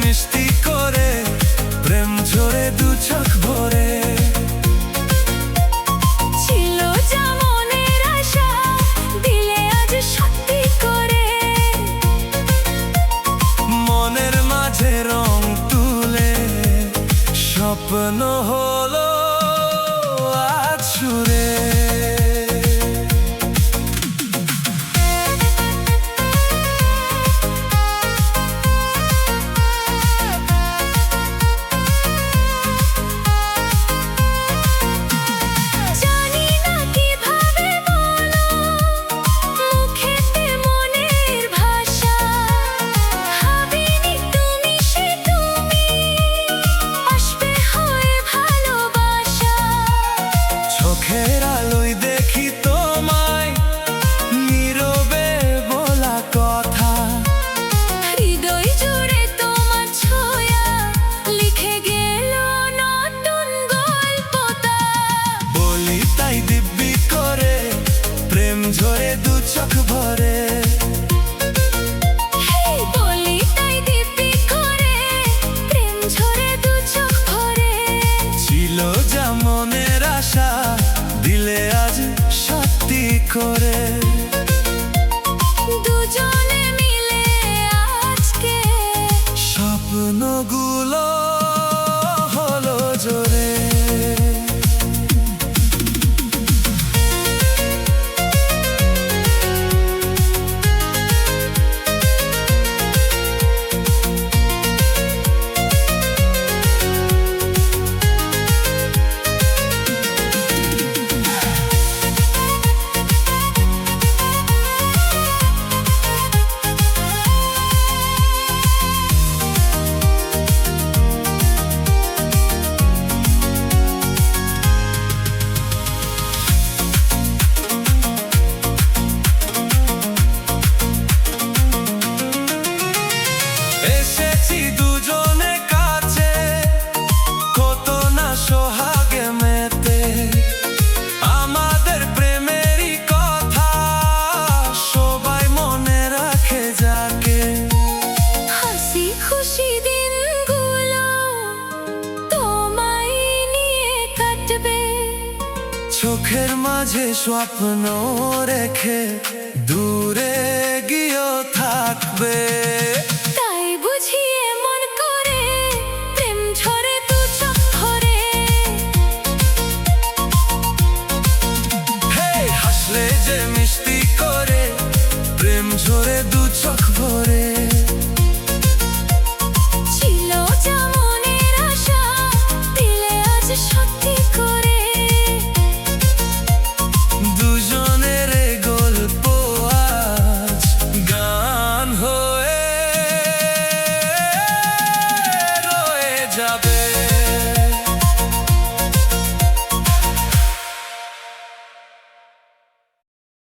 মিষ্টি করে প্রেম ঝরে দু চোখ ভরে। ছিল যা মনের আশা দিলে আজ সত্যি করে। মনের মাঝে রং তুলে স্বপ্ন হলো আজ সুরে। জানি না কিভাবে বলো মুখেতে মনের ভাষা। ভাবিনি তুমি সে তুমি আসবে হয়ে ভালোবাসা। চোখের আলোয় দেখি তোমায় নীরবে বলা কথা। হৃদয় জুড়ে তোমার ছোঁয়া লিখে গেল নতুন গল্পটা। বলি তাই দিব্যি করে প্রেম ঝরে দু চোখ ভরে। হেই বলি তাই দিব্যি করে প্রেম ঝরে দু চোখ ভরে। ছিল যা মনের আশা দিলে আজ সত্যি করে। দুজনে মিলে আজকে স্বপ্নগুলো হলো জোরে। এসেছি দুজনে কাছে কত না সোহাগে মেতে। আমাদের প্রেমেরই কথা সবাই মনে রাখে যাকে। হাসি খুশি দিনগুলো তোমায় নিয়ে কাটবে। চোখের মাঝে স্বপ্ন রেখে দূরে গিয়েও থাকবে। তাই বুঝি এমন করে প্রেম ঝরে দু চোখ ভরে। হে হাসলে যে মিষ্টি করে প্রেম ঝরে দু চোখ ভরে।